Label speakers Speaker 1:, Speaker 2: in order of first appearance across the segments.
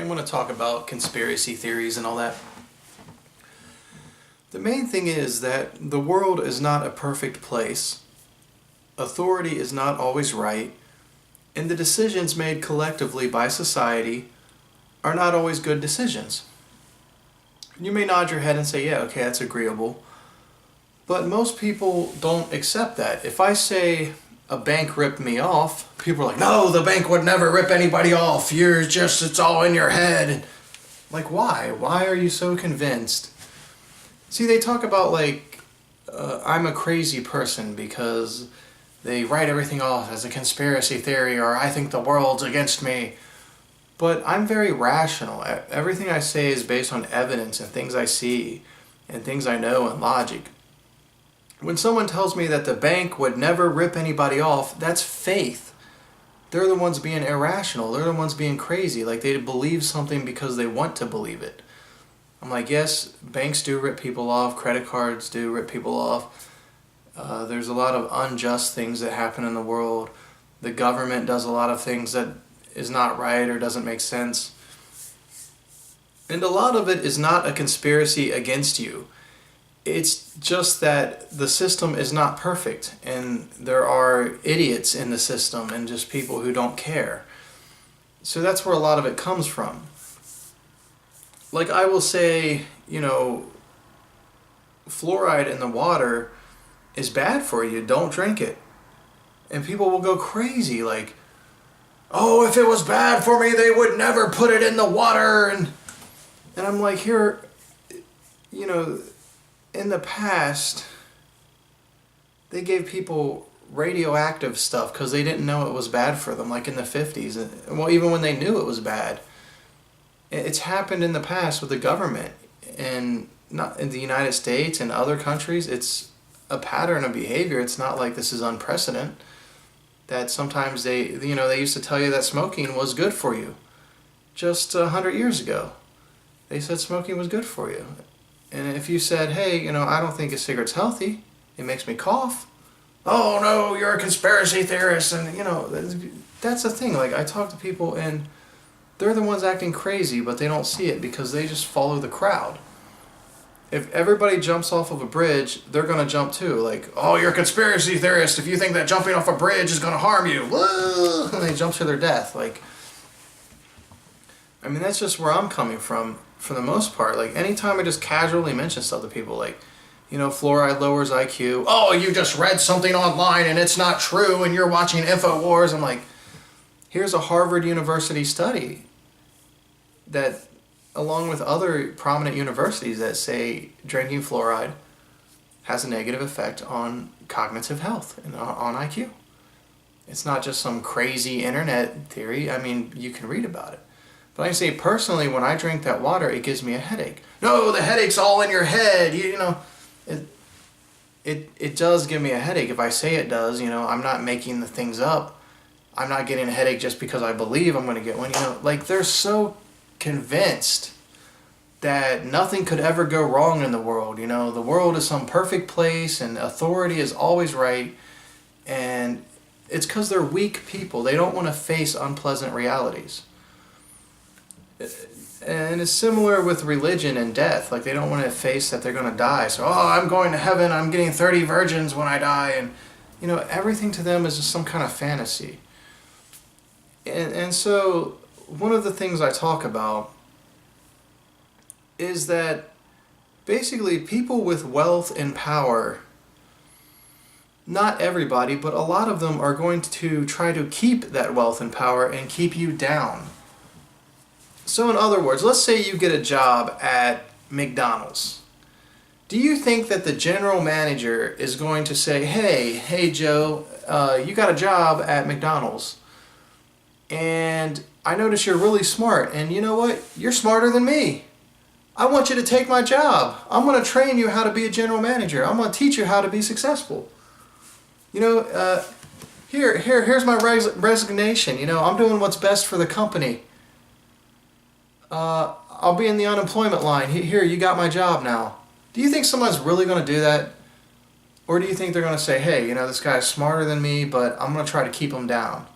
Speaker 1: I'm going to talk about conspiracy theories and all that. The main thing is that the world is not a perfect place. Authority is not always right, and the decisions made collectively by society are not always good decisions. You may nod your head and say, yeah, okay, that's agreeable. But most people don't accept that. If I say a bank ripped me off, people are like, no, the bank would never rip anybody off. It's all in your head. Like, why? Why are you so convinced? See, they talk about I'm a crazy person because they write everything off as a conspiracy theory, or I think the world's against me. But I'm very rational. Everything I say is based on evidence and things I see and things I know and logic. When someone tells me that the bank would never rip anybody off, that's faith. They're the ones being irrational. They're the ones being crazy. Like they believe something because they want to believe it. I'm like, yes, banks do rip people off. Credit cards do rip people off. There's a lot of unjust things that happen in the world. The government does a lot of things that is not right or doesn't make sense. And a lot of it is not a conspiracy against you. It's just that the system is not perfect and there are idiots in the system and just people who don't care. So that's where a lot of it comes from. Like I will say, fluoride in the water is bad for you. Don't drink it. And people will go crazy like, oh, if it was bad for me, they would never put it in the water. And I'm like, here, in the past, they gave people radioactive stuff because they didn't know it was bad for them, like in the 50s. Well, even when they knew it was bad. It's happened in the past with the government. And not in the United States and other countries, it's a pattern of behavior. It's not like this is unprecedented. That sometimes they used to tell you that smoking was good for you. Just 100 years ago, they said smoking was good for you. And if you said, hey, I don't think a cigarette's healthy, it makes me cough. Oh no, you're a conspiracy theorist. And that's the thing. Like I talk to people and they're the ones acting crazy, but they don't see it because they just follow the crowd. If everybody jumps off of a bridge, they're going to jump too. Like, oh, you're a conspiracy theorist if you think that jumping off a bridge is going to harm you. Whoa! And they jump to their death. That's just where I'm coming from for the most part. Like, anytime I just casually mention stuff to people, like, fluoride lowers IQ. Oh, you just read something online and it's not true and you're watching InfoWars. I'm like, here's a Harvard University study that, along with other prominent universities that say drinking fluoride has a negative effect on cognitive health and on IQ. It's not just some crazy internet theory. You can read about it. But I say personally, when I drink that water, it gives me a headache. No, the headache's all in your head. It does give me a headache. If I say it does, I'm not making the things up. I'm not getting a headache just because I believe I'm going to get one. They're so convinced that nothing could ever go wrong in the world. The world is some perfect place and authority is always right. And it's because they're weak people. They don't want to face unpleasant realities. And it's similar with religion and death. Like they don't want to face that they're going to die. So, I'm going to heaven. I'm getting 30 virgins when I die. And, everything to them is just some kind of fantasy. And so one of the things I talk about is that basically people with wealth and power, not everybody, but a lot of them are going to try to keep that wealth and power and keep you down. So in other words, let's say you get a job at McDonald's. Do you think that the general manager is going to say, hey Joe, you got a job at McDonald's and I notice you're really smart and you know what? You're smarter than me. I want you to take my job. I'm going to train you how to be a general manager. I'm going to teach you how to be successful. Here's my resignation. I'm doing what's best for the company. I'll be in the unemployment line. Here, you got my job now. Do you think someone's really going to do that? Or do you think they're going to say, hey, this guy's smarter than me, but I'm going to try to keep him down.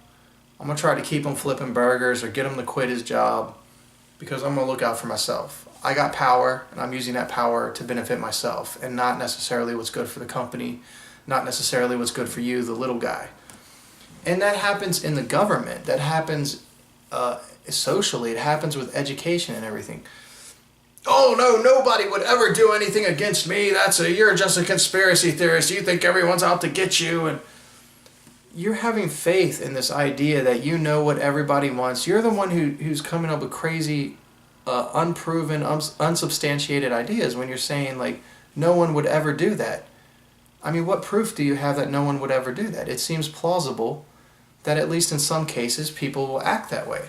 Speaker 1: I'm going to try to keep him flipping burgers or get him to quit his job. because I'm going to look out for myself. I got power, and I'm using that power to benefit myself, and not necessarily what's good for the company, not necessarily what's good for you, the little guy. And that happens in the government. That happens socially. It happens with education and everything. Oh no, nobody would ever do anything against me. You're just a conspiracy theorist. You think everyone's out to get you, and you're having faith in this idea that you know what everybody wants. You're the one who's coming up with crazy, unproven, unsubstantiated ideas when you're saying like no one would ever do that. I mean, what proof do you have that no one would ever do that? It seems plausible that at least in some cases people will act that way.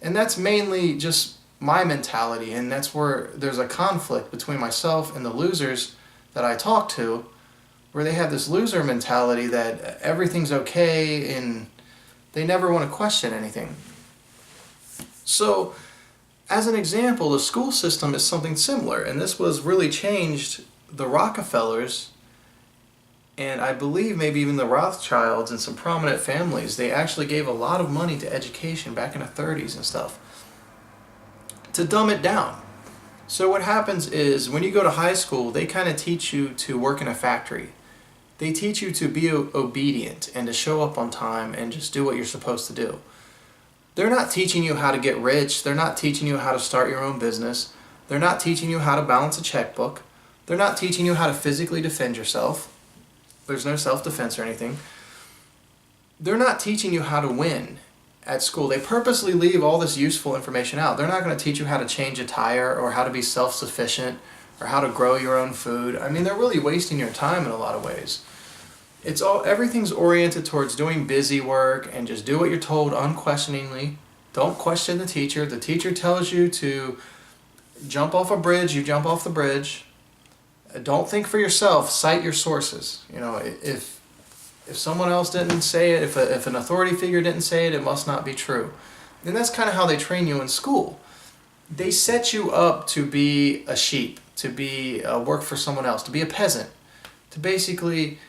Speaker 1: And that's mainly just my mentality, and that's where there's a conflict between myself and the losers that I talk to, where they have this loser mentality that everything's okay and they never want to question anything. So, as an example, the school system is something similar, and this was really changed. The Rockefellers, and I believe maybe even the Rothschilds and some prominent families, they actually gave a lot of money to education back in the 30s and stuff to dumb it down. So what happens is when you go to high school, they kind of teach you to work in a factory. They teach you to be obedient and to show up on time and just do what you're supposed to do. They're not teaching you how to get rich. They're not teaching you how to start your own business. They're not teaching you how to balance a checkbook. They're not teaching you how to physically defend yourself. There's no self-defense or anything. They're not teaching you how to win at school. They purposely leave all this useful information out. They're not going to teach you how to change a tire or how to be self-sufficient or how to grow your own food. I mean, they're really wasting your time in a lot of ways. Everything's oriented towards doing busy work and just do what you're told unquestioningly. Don't question the teacher. The teacher tells you to jump off a bridge, you jump off the bridge. Don't think for yourself. Cite your sources. You know, if someone else didn't say it, if an authority figure didn't say it, it must not be true. And that's kind of how they train you in school. They set you up to be a sheep, to be work for someone else, to be a peasant, to basically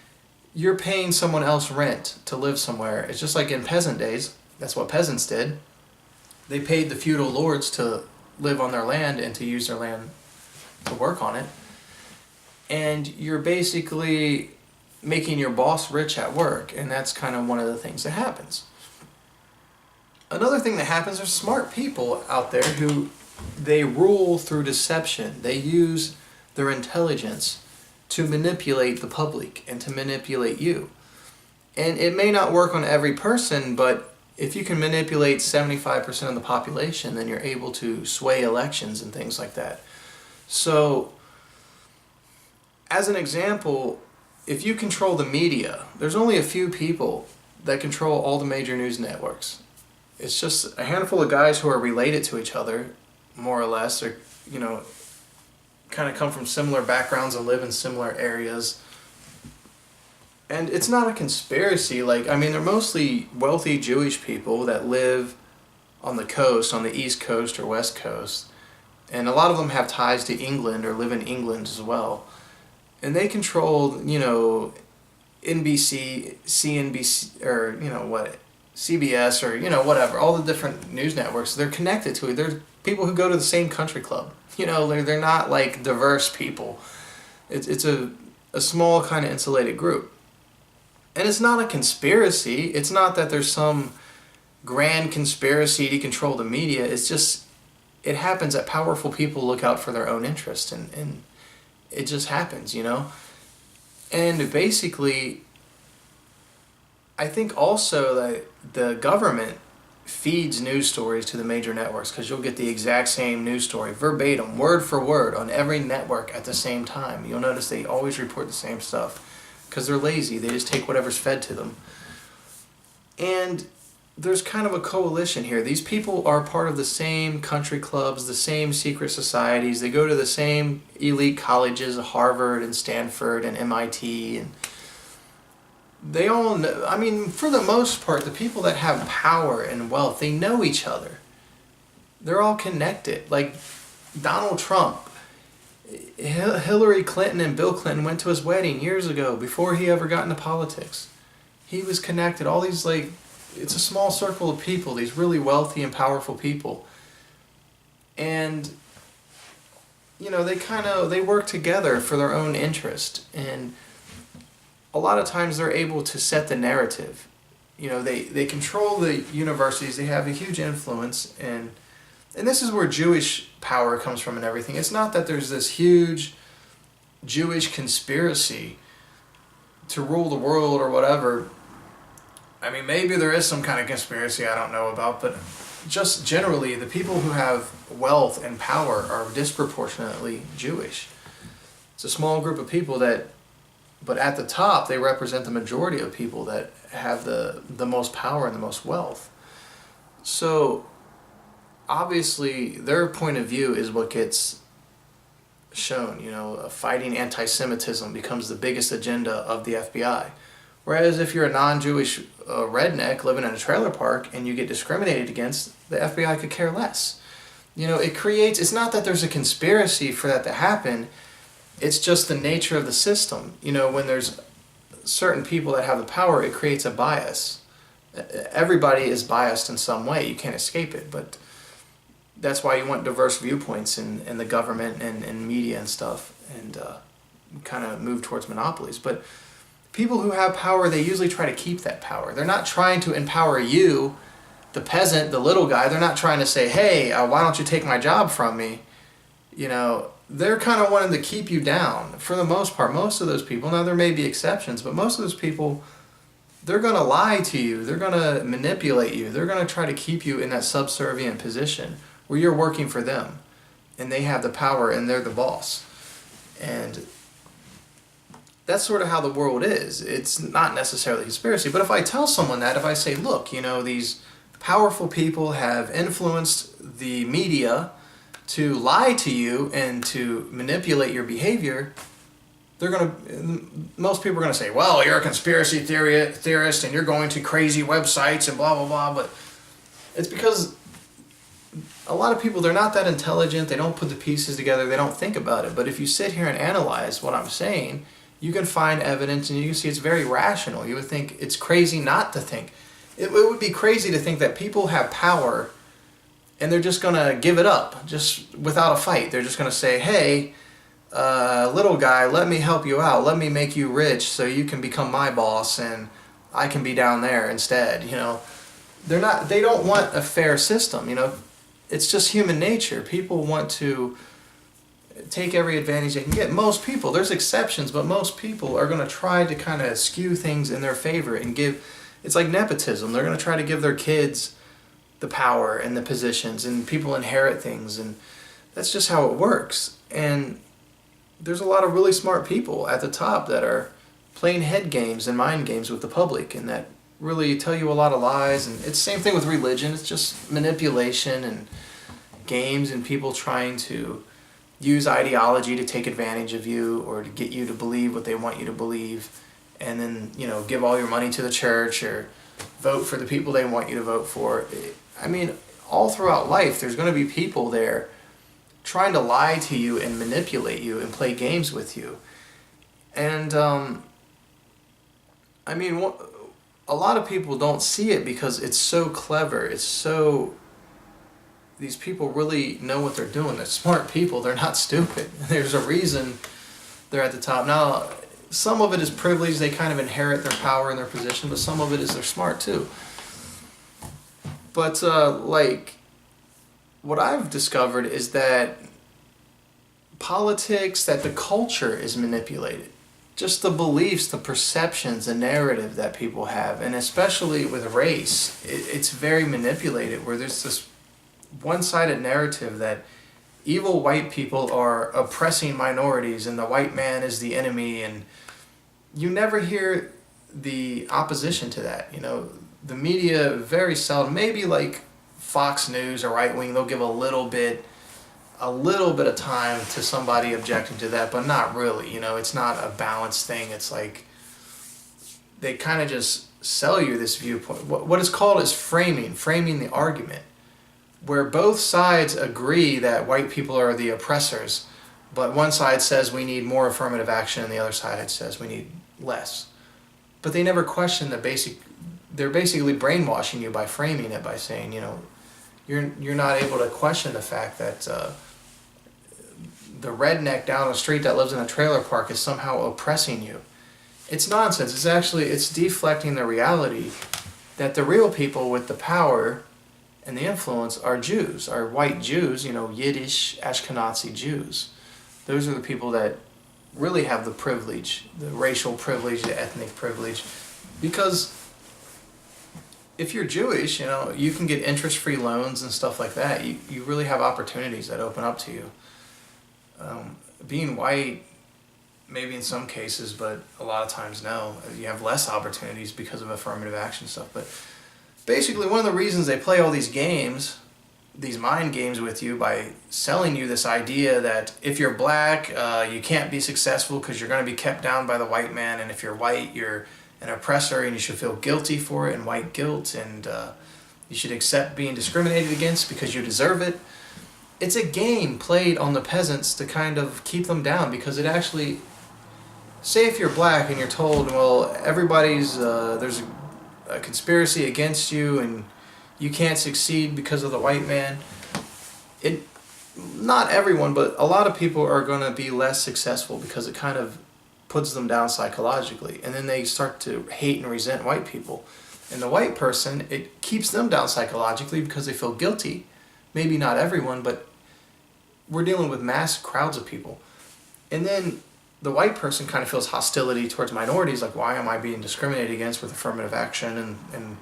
Speaker 1: you're paying someone else rent to live somewhere. It's just like in peasant days. That's what peasants did. They paid the feudal lords to live on their land and to use their land to work on it. And you're basically making your boss rich at work, and that's kind of one of the things that happens. Another thing that happens, there's smart people out there who they rule through deception. They use their intelligence to manipulate the public and to manipulate you. And it may not work on every person, but if you can manipulate 75% of the population, then you're able to sway elections and things like that. So, as an example, if you control the media, there's only a few people that control all the major news networks. It's just a handful of guys who are related to each other, more or less, or, you know, kind of come from similar backgrounds and live in similar areas. And it's not a conspiracy. They're mostly wealthy Jewish people that live on the coast, on the East Coast or West Coast. And a lot of them have ties to England or live in England as well. And they control, NBC, CNBC, or, CBS, or, whatever, all the different news networks. They're connected to it. They're people who go to the same country club. They're not like diverse people. It's a small kind of insulated group. And it's not a conspiracy. It's not that there's some grand conspiracy to control the media. It's just, it happens that powerful people look out for their own interest, and it just happens, And basically, I think also that the government feeds news stories to the major networks, because you'll get the exact same news story, verbatim, word for word, on every network at the same time. You'll notice they always report the same stuff, because they're lazy. They just take whatever's fed to them. And there's kind of a coalition here. These people are part of the same country clubs, the same secret societies. They go to the same elite colleges, Harvard and Stanford and MIT. And they all know, for the most part, the people that have power and wealth, they know each other. They're all connected. Like Donald Trump, Hillary Clinton and Bill Clinton went to his wedding years ago before he ever got into politics. He was connected. All these, it's a small circle of people, these really wealthy and powerful people. And they work together for their own interest, and a lot of times they're able to set the narrative. They control the universities, they have a huge influence, and this is where Jewish power comes from and everything. It's not that there's this huge Jewish conspiracy to rule the world or whatever. I mean, maybe there is some kind of conspiracy I don't know about, but just generally, the people who have wealth and power are disproportionately Jewish. It's a small group of people but at the top, they represent the majority of people that have the most power and the most wealth. So, obviously, their point of view is what gets shown. Fighting anti-Semitism becomes the biggest agenda of the FBI. Whereas if you're a non-Jewish redneck living in a trailer park and you get discriminated against, the FBI could care less. It's not that there's a conspiracy for that to happen, it's just the nature of the system. When there's certain people that have the power, it creates a bias. Everybody is biased in some way, you can't escape it, but that's why you want diverse viewpoints in the government and media and stuff, and kind of move towards monopolies. But people who have power, they usually try to keep that power. They're not trying to empower you, the peasant, the little guy. They're not trying to say, hey, why don't you take my job from me? They're kind of wanting to keep you down for the most part. Most of those people, now there may be exceptions, but most of those people, they're going to lie to you. They're going to manipulate you. They're going to try to keep you in that subservient position where you're working for them and they have the power and they're the boss. And that's sort of how the world is. It's not necessarily a conspiracy, but if I tell someone that, if I say, look, these powerful people have influenced the media to lie to you and to manipulate your behavior, most people are going to say, well, you're a conspiracy theorist and you're going to crazy websites and blah, blah, blah. But it's because a lot of people, they're not that intelligent. They don't put the pieces together. They don't think about it. But if you sit here and analyze what I'm saying, you can find evidence and you can see it's very rational. You would think it's crazy not to think. It would be crazy to think that people have power and they're just going to give it up just without a fight. They're just going to say, hey, little guy, let me help you out. Let me make you rich so you can become my boss and I can be down there instead. They don't want a fair system. It's just human nature. People want to take every advantage they can get. Most people, there's exceptions, but most people are going to try to kind of skew things in their favor and it's like nepotism. They're going to try to give their kids the power and the positions, and people inherit things, and that's just how it works. And there's a lot of really smart people at the top that are playing head games and mind games with the public, and that really tell you a lot of lies. And it's the same thing with religion. It's just manipulation and games and people trying to use ideology to take advantage of you or to get you to believe what they want you to believe, and then give all your money to the church or vote for the people they want you to vote for. I mean, all throughout life there's going to be people there trying to lie to you and manipulate you and play games with you. And a lot of people don't see it because it's so clever. These people really know what they're doing. They're smart people. They're not stupid. There's a reason they're at the top. Now, some of it is privilege. They kind of inherit their power and their position, but some of it is they're smart too. But what I've discovered is that politics, that the culture is manipulated. Just the beliefs, the perceptions, the narrative that people have, and especially with race, it's very manipulated, where there's this one-sided narrative that evil white people are oppressing minorities and the white man is the enemy, and you never hear the opposition to that. The media very seldom, maybe like Fox News or Right Wing, they'll give a little bit of time to somebody objecting to that, but not really. It's not a balanced thing. It's like they kind of just sell you this viewpoint. What it's called is framing the argument, where both sides agree that white people are the oppressors, but one side says we need more affirmative action and the other side says we need less. But they never question they're basically brainwashing you by framing it, by saying, you're not able to question the fact that the redneck down the street that lives in a trailer park is somehow oppressing you. It's nonsense. It's deflecting the reality that the real people with the power and the influence are Jews, are white Jews, Yiddish, Ashkenazi Jews. Those are the people that really have the privilege, the racial privilege, the ethnic privilege. Because if you're Jewish, you can get interest-free loans and stuff like that. You really have opportunities that open up to you. Being white, maybe in some cases, but a lot of times no. You have less opportunities because of affirmative action stuff. But basically, one of the reasons they play all these games, these mind games with you by selling you this idea that if you're black, you can't be successful because you're going to be kept down by the white man, and if you're white, you're an oppressor and you should feel guilty for it, and white guilt, and you should accept being discriminated against because you deserve it. It's a game played on the peasants to kind of keep them down, because it actually, say if you're black and you're told, well, everybody's, there's a conspiracy against you and you can't succeed because of the white man. Not everyone, but a lot of people are going to be less successful because it kind of puts them down psychologically. And then they start to hate and resent white people. And the white person, it keeps them down psychologically because they feel guilty. Maybe not everyone, but we're dealing with mass crowds of people. And then the white person kind of feels hostility towards minorities, like, why am I being discriminated against with affirmative action, and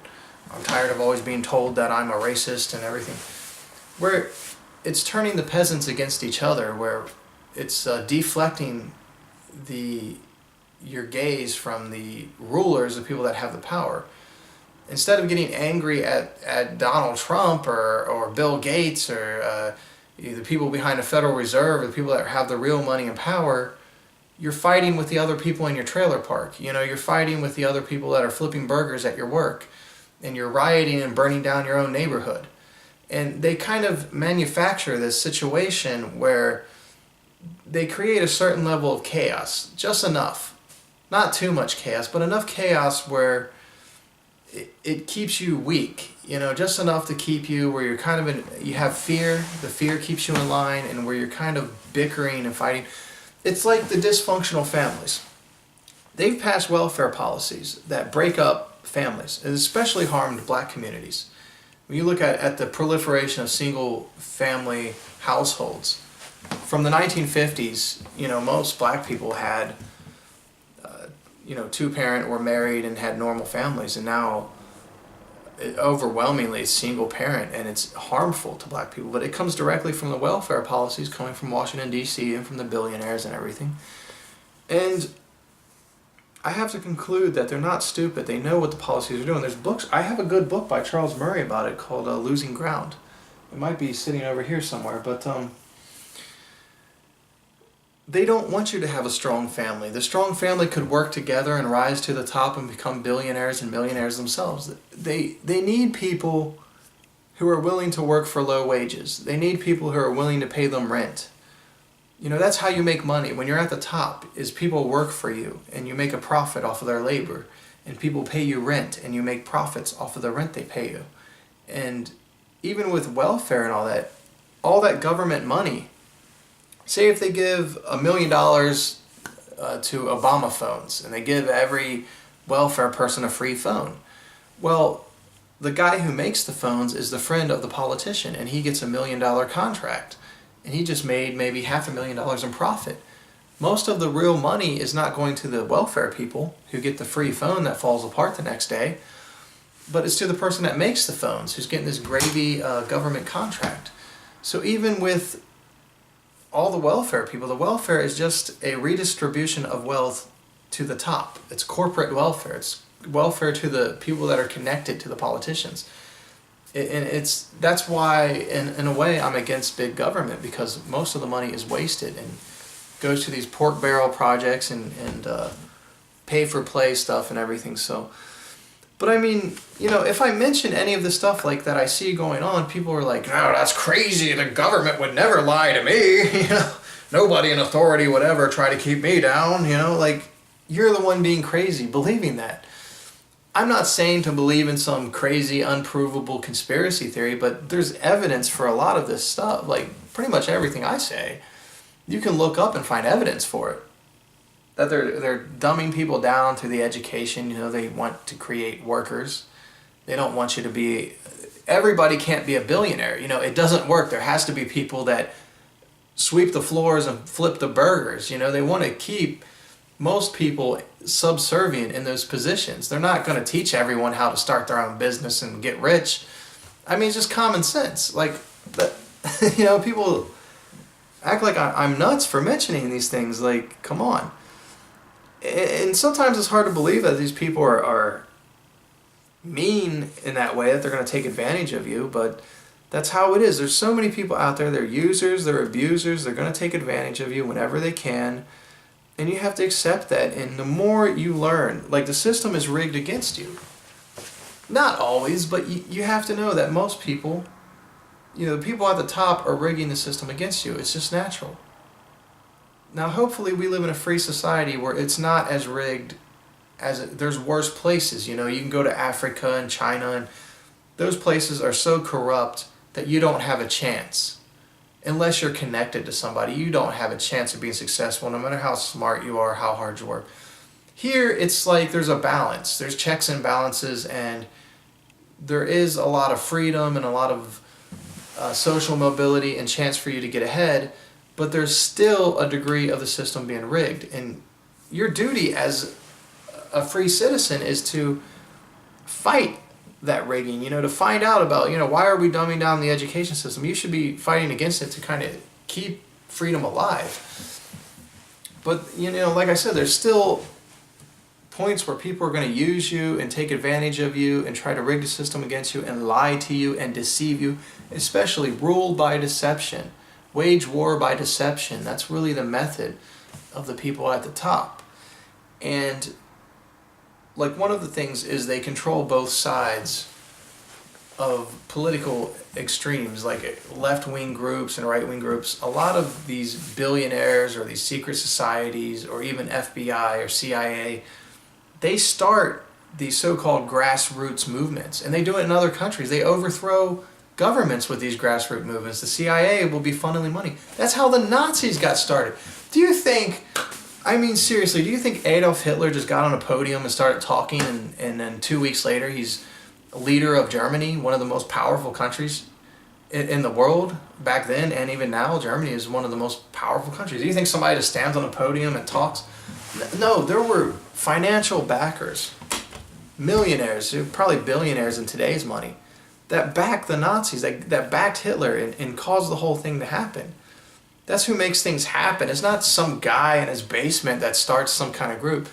Speaker 1: I'm tired of always being told that I'm a racist and everything. Where it's turning the peasants against each other, where it's deflecting your gaze from the rulers, the people that have the power. Instead of getting angry at Donald Trump or Bill Gates or the people behind the Federal Reserve or the people that have the real money and power, you're fighting with the other people in your trailer park. You're fighting with the other people that are flipping burgers at your work, and you're rioting and burning down your own neighborhood. And they kind of manufacture this situation where they create a certain level of chaos, just enough. Not too much chaos, but enough chaos where it keeps you weak, just enough to keep you where you're kind of you have fear, the fear keeps you in line, and where you're kind of bickering and fighting. It's like the dysfunctional families. They've passed welfare policies that break up families, and especially harmed black communities. When you look at the proliferation of single-family households, from the 1950s, most black people had, two-parent or married and had normal families, and now overwhelmingly it's single-parent, and it's harmful to black people. But it comes directly from the welfare policies coming from Washington, D.C., and from the billionaires and everything. And I have to conclude that they're not stupid. They know what the policies are doing. There's books. I have a good book by Charles Murray about it called Losing Ground. It might be sitting over here somewhere, but they don't want you to have a strong family. The strong family could work together and rise to the top and become billionaires and millionaires themselves. They need people who are willing to work for low wages. They need people who are willing to pay them rent. That's how you make money. When you're at the top, is people work for you and you make a profit off of their labor, and people pay you rent and you make profits off of the rent they pay you. And even with welfare and all that government money, say if they give $1 million to Obama phones and they give every welfare person a free phone. Well, the guy who makes the phones is the friend of the politician, and he gets $1 million contract. And he just made maybe $500,000 in profit. Most of the real money is not going to the welfare people who get the free phone that falls apart the next day, but it's to the person that makes the phones who's getting this gravy government contract. So even with all the welfare people, the welfare is just a redistribution of wealth to the top. It's corporate welfare. It's welfare to the people that are connected to the politicians. And that's why, in a way, I'm against big government, because most of the money is wasted and goes to these pork barrel projects and pay-for-play stuff and everything. So, but I mean, if I mention any of the stuff like that I see going on, people are like, "No, that's crazy. The government would never lie to me. Nobody in authority would ever try to keep me down." Like, you're the one being crazy, believing that. I'm not saying to believe in some crazy, unprovable conspiracy theory, but there's evidence for a lot of this stuff. Like, pretty much everything I say, you can look up and find evidence for it. That they're dumbing people down through the education. You know, they want to create workers. They don't want you to be... Everybody can't be a billionaire. You know, it doesn't work. There has to be people that sweep the floors and flip the burgers. You know, they want to keep most people subservient in those positions. They're not going to teach everyone how to start their own business and get rich. I mean, it's just common sense. Like, you know, people act like I'm nuts for mentioning these things. Like, come on. And sometimes it's hard to believe that these people are mean in that way, that they're going to take advantage of you, but that's how it is. There's so many people out there. They're users, they're abusers, they're going to take advantage of you whenever they can. And you have to accept that. And the more you learn, like, the system is rigged against you. Not always, but you have to know that most people, you know, the people at the top are rigging the system against you. It's just natural. Now, hopefully we live in a free society where it's not as rigged as there's worse places. You know, you can go to Africa and China, and those places are so corrupt that you don't have a chance. Unless you're connected to somebody, you don't have a chance of being successful, no matter how smart you are, how hard you work. Here, it's like there's a balance. There's checks and balances, and there is a lot of freedom and a lot of social mobility and chance for you to get ahead, but there's still a degree of the system being rigged. And your duty as a free citizen is to fight that rigging, you know, to find out about, you know, why are we dumbing down the education system? You should be fighting against it to kind of keep freedom alive. But, you know, like I said, there's still points where people are going to use you and take advantage of you and try to rig the system against you and lie to you and deceive you, especially rule by deception. Wage war by deception. That's really the method of the people at the top. And like, one of the things is they control both sides of political extremes, like left-wing groups and right-wing groups. A lot of these billionaires or these secret societies or even FBI or CIA, they start these so-called grassroots movements, and they do it in other countries. They overthrow governments with these grassroots movements. The CIA will be funneling money. That's how the Nazis got started. Do you think, I mean, seriously, do you think Adolf Hitler just got on a podium and started talking, and then 2 weeks later he's leader of Germany, one of the most powerful countries in the world? Back then and even now, Germany is one of the most powerful countries. Do you think somebody just stands on a podium and talks? No, there were financial backers, millionaires, probably billionaires in today's money, that backed the Nazis, that backed Hitler and caused the whole thing to happen. That's who makes things happen. It's not some guy in his basement that starts some kind of group.